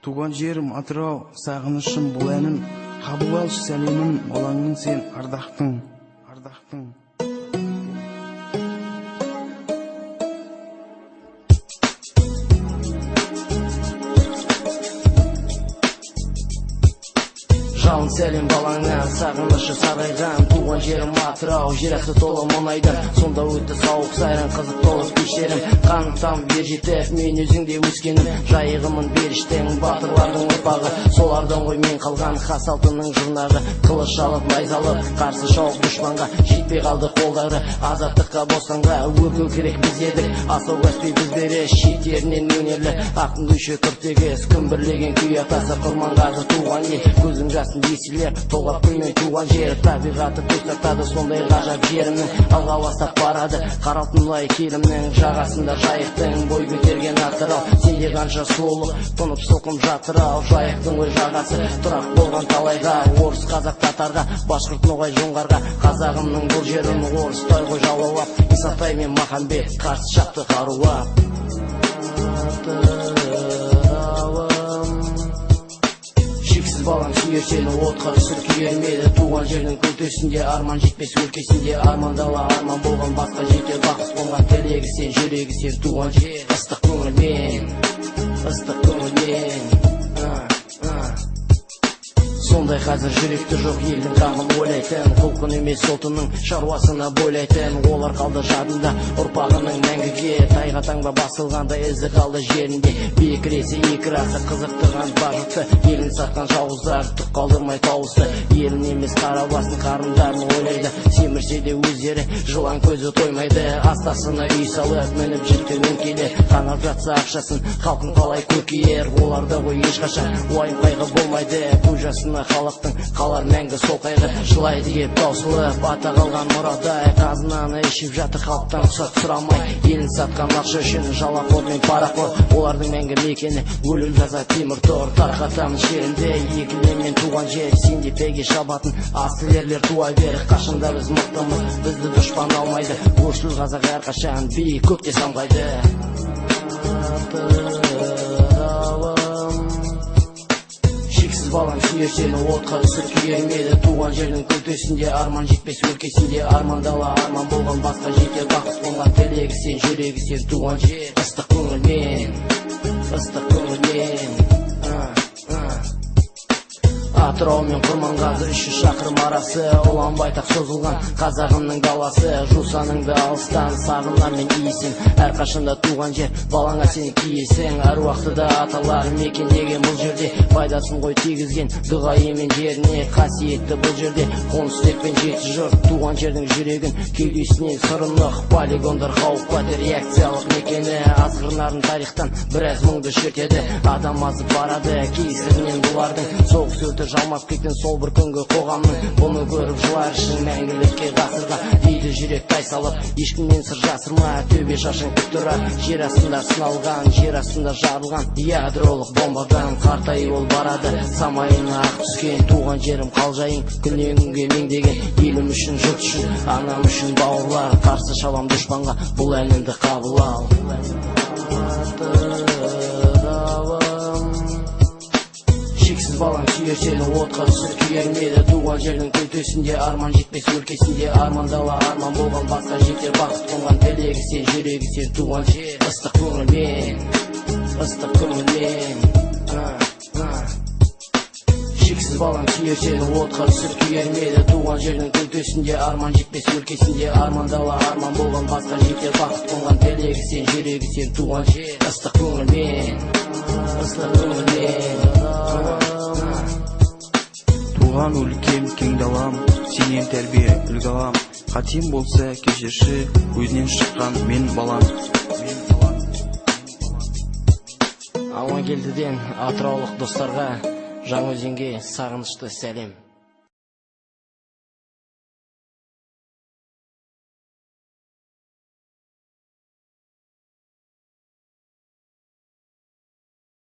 Туған жерім Атырау, сағынышым бұл әнім. Қабыл алшы сәлемін, балаңның сен ардақтың. Жалын сәлем балаңа, сағынышы сарайған. Туған жерім Атырау, жер асты толы мұнайдан. Сонда өтті сауық сайран, қызық толы кештерім. Қанықтан бер жетіп, мен өзіңде өскенім. Жайығымын беріштің, батырлардың ұрпағы. Солардан ғой мен қалған хас алтынның жұрнағы. Қылыш алып, найзалып, қарсы шауып дұшпанға. Жетпей қалды қолдары, азаттыққа босанға. Өркеу керек біз едік, асау кәспей біз бері. Шеттерінен өнерлі, ақтың көші күртегіз. Күмбірлеген күй атасы құрманғазы туған ел. Көзің жасын есілер, толғап күнмен туған жер. Табиғаты көз тартады сондай ғажап жерімнің. Алға бастап барады қаралтынлай келімнің. Жағасында жайықтың бой көтерген Атырау. Сенде қанша сұлулық, тұнып сылқым жатыр ау. Жайықтың ой жағасы тұрақ болған талайға. Орыс, қазақ, татарға, башқұрт, ноғай, жоңғарға. Қазағымның бұл жерін орыстай ғой жаулап. Исатай мен Махамбет қарсы шақты қарулап. Балам сүйер сені отқа түсір күйермеді. Туған жердің күлтесінде арман жетпес өлкесінде. Армандала арман болған басқа жетер бақыт болған. Тілегі сен, жүрегі сен туған жер. Ыстық көңілмен, ыстық көңілмен. Сондай қазір жүректі жоқ елдің қамын ойлайтын. Құлқын емес ұлтының шаруасына бойлайтын. Олар қалды жадында ұрпағының мәңгіге. Тайға таңба басылғанда ізі қалды жерінде. Бекіресі екі расы қызықтырған бажықты. Елін сатқан жауыздар түк қалдырмай тауысты. Елін емес қара басын қарындарын ойлайды. Семірсе де өздері жылан көзі тоймайды. Астасына үй салып мініп жүктенін келе. Қанап жатса ақшасын халқын қалай көркейер. Оларда ғой ешқашан уайым қайғы болмайды. Көз жасына халықтың қалар мәңгі сол қайғы. Жылайды еп таусылып ата қалған мұрадай. Қазынаны ішіп жатыр халықтан құсат сұрамай. Елін сатқан ақша үшін жалақор мен парақор. Олардың мәңгі мекені өлім жаза темір тор. Тарқатамын жерінде екілмен туған жер. Сенде пеге шабатын астылерлер туа бер. Қашында біз мықтымыз, бізді дұшпан алмайды. Өршіл қазақ әрқашан биік көкте самғайды. Балам сүйер сені отқа түсір күйермеді. Туған жердің күлтесінде арман жетпес өлкесінде. Армандала арман болған басқа жетер бақыт болған. Тілегі сен, жүрегі сен туған жер. Ыстық көңілмен, ыстық көңілмен. Атырау мен Құрманғазы 300 шақырым арасы. Ұлан байтақ созылған қазағымның даласы. Жусаныңды алыстан сағынған мен иісің. Әрқашында туған жер балаңа сен киесің. Әруақты да аталар мекендеген бұл жерде. Пайдасын ғой тигізген дұға емен жеріне. Қасиетті бұл жерде қоныс теппен жеті жұрт. Туған жердің жүрегін кеудесінен сырынық. Полигондар қауіп қатер реакциялық мекені. Азғырнарын тарихтан біраз мұңды шертеді. Адам азып барады кесірінен бұлардың. Соғыс өті жалмап кеткен сол бір күнгі қоғамның. Бұны көріп жылар үшін мәңгілікке ғасырға. Дейді жүрек тайсалып, ешкімнен сыр жасырма. Төбе шашың тік тұрар, жер астында сыналған, жер астында жарылған ядролық бомбадан. Қартайып ол барады, самайына ақ түскен. Туған жерім қалжайың, күннен күнге меңдеген. Елім үшін, жұрт үшін, анам үшін бауырлар. Қарсы шалам дұшпанға, бұл әнімді қабыл ал. Балам сүйер сені отқа түсір күйермеді. Туған жердің күлтесінде арман жетпес өлкесінде. Армандала арман болған басқа жетер бақыт болған. Тілегі сен, жүрегі сен туған жер. Ыстық көңілмен, ыстық көңілмен. Шексіз балам сүйер сені отқа түсір күйермеді. Туған жердің күлтесінде арман жетпес өлкесінде. Армандала арман болған басқа жетер бақыт болған. Тілегі сен, жүрегі сен туған жер. Ыстық көңілмен, ыстық көңілмен. Туған өлкем кең далам, сенен тәрбие үлгі алам. Қатем болса кешірші, өзінен шыққан мен балам. Амангелдіден атыраулық достарға, Жаңаөзенге сағынышты сәлем.